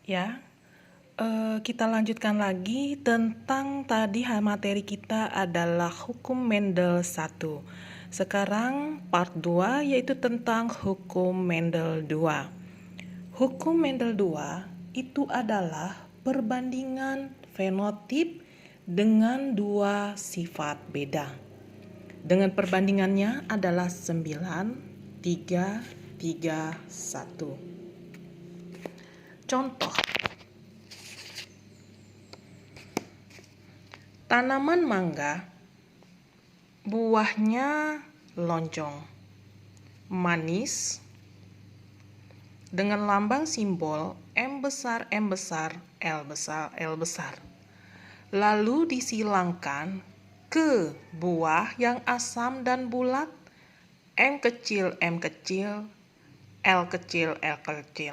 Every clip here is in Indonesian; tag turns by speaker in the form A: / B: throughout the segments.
A: Ya, kita lanjutkan lagi tentang tadi materi kita adalah hukum Mendel 1. Sekarang part 2 yaitu tentang hukum Mendel 2. Hukum Mendel 2 itu adalah perbandingan fenotip dengan dua sifat beda. Dengan perbandingannya adalah 9, 3, 3, 1. Contoh, tanaman mangga, buahnya lonjong, manis, dengan lambang simbol M besar, M besar, L besar, L besar. Lalu disilangkan ke buah yang asam dan bulat, M kecil, M kecil, L kecil, L kecil.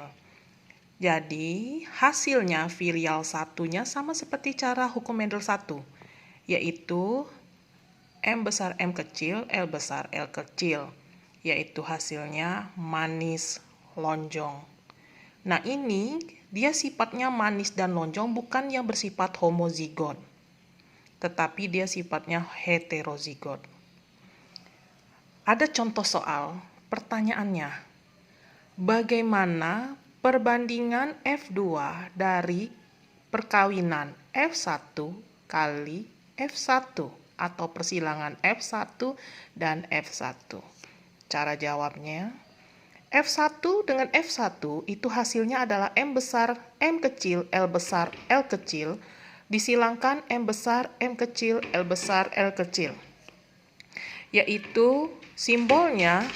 A: Jadi hasilnya virial satunya sama seperti cara hukum Mendel 1, yaitu M besar M kecil, L besar L kecil, yaitu hasilnya manis lonjong. Nah ini dia sifatnya manis dan lonjong bukan yang bersifat homozigot, tetapi dia sifatnya heterozigot. Ada contoh soal, pertanyaannya, bagaimana perbandingan F2 dari perkawinan F1 kali F1 atau persilangan F1 dan F1? Cara jawabnya, F1 dengan F1 itu hasilnya adalah M besar, M kecil, L besar, L kecil, disilangkan M besar, M kecil, L besar, L kecil. Yaitu simbolnya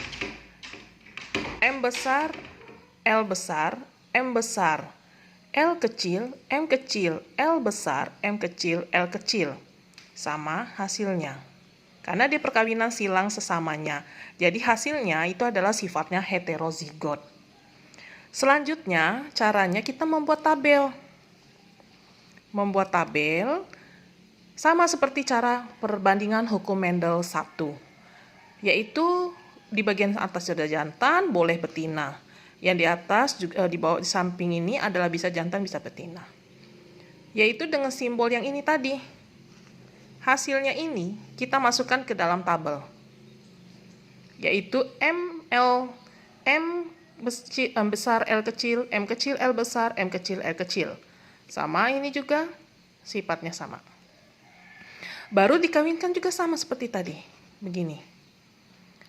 A: M besar, L besar, M besar, L kecil, M kecil, L besar, M kecil, L kecil. Sama hasilnya. Karena dia perkawinan silang sesamanya. Jadi hasilnya itu adalah sifatnya heterozigot. Selanjutnya, caranya kita membuat tabel. Membuat tabel sama seperti cara perbandingan hukum Mendel 1. Yaitu di bagian atas sudah jantan, boleh betina. Yang di atas juga di bawah di samping ini adalah bisa jantan, bisa betina. Yaitu dengan simbol yang ini tadi. Hasilnya ini kita masukkan ke dalam tabel. Yaitu M besar L kecil, M kecil L besar, M kecil L kecil. Sama ini juga sifatnya sama. Baru dikawinkan juga sama seperti tadi. Begini.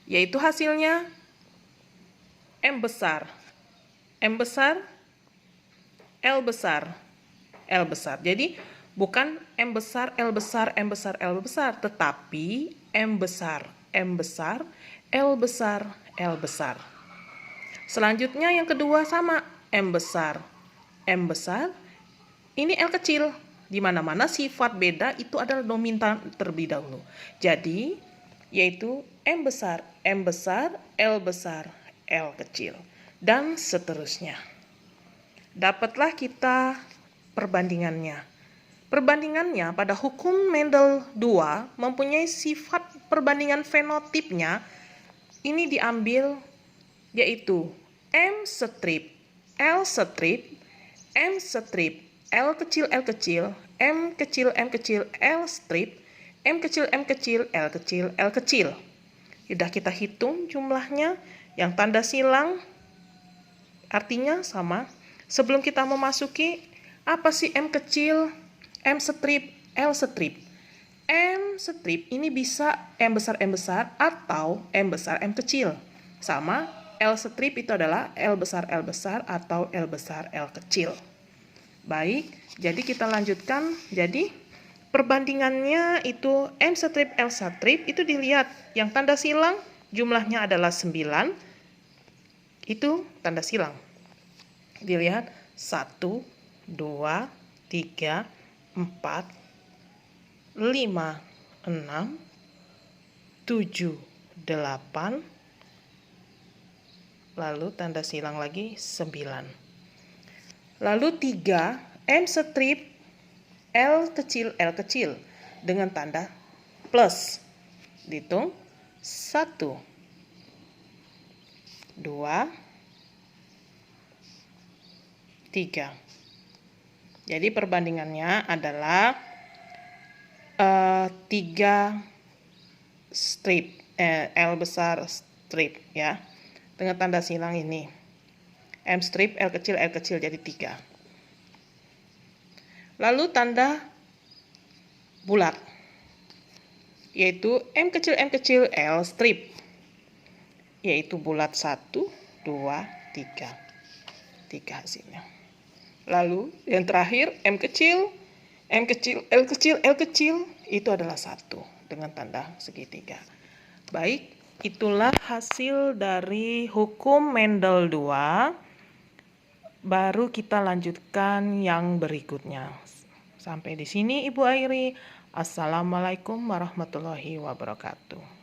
A: Yaitu hasilnya M besar, M besar, L besar, L besar. Jadi bukan M besar, L besar, M besar, L besar, tetapi M besar, M besar, L besar, L besar. Selanjutnya yang kedua sama M besar, M besar, ini L kecil. Di mana-mana sifat beda itu adalah dominan terlebih dahulu. Jadi yaitu M besar, M besar, L besar, L kecil, dan seterusnya. Dapatlah kita perbandingannya. Perbandingannya pada hukum Mendel 2 mempunyai sifat perbandingan fenotipnya. Ini diambil yaitu M strip, L strip, M strip, L kecil, L kecil, M kecil, M kecil, L strip, M kecil, M kecil, L kecil, L kecil. Sudah kita hitung jumlahnya, yang tanda silang artinya sama. Sebelum kita memasuki, apa sih M kecil, M strip, L strip? M strip ini bisa M besar, atau M besar, M kecil. Sama, L strip itu adalah L besar, atau L besar, L kecil. Baik, jadi kita lanjutkan. Jadi perbandingannya itu M strip, L strip itu dilihat. Yang tanda silang jumlahnya adalah 9. Itu tanda silang. Dilihat 1, 2, 3, 4, 5, 6, 7, 8. Lalu tanda silang lagi 9. Lalu 3, M strip, L kecil dengan tanda plus. Dihitung 1, 2, 3. Jadi perbandingannya adalah 3 strip, L besar strip ya, dengan tanda silang ini. M strip, L kecil jadi 3. Lalu tanda bulat, yaitu M kecil, L strip, yaitu bulat 1, 2, 3. 3 hasilnya. Lalu yang terakhir M kecil, L kecil, itu adalah 1 dengan tanda segitiga. Baik, itulah hasil dari hukum Mendel 2. Baru kita lanjutkan yang berikutnya. Sampai di sini Ibu Airi. Assalamualaikum warahmatullahi wabarakatuh.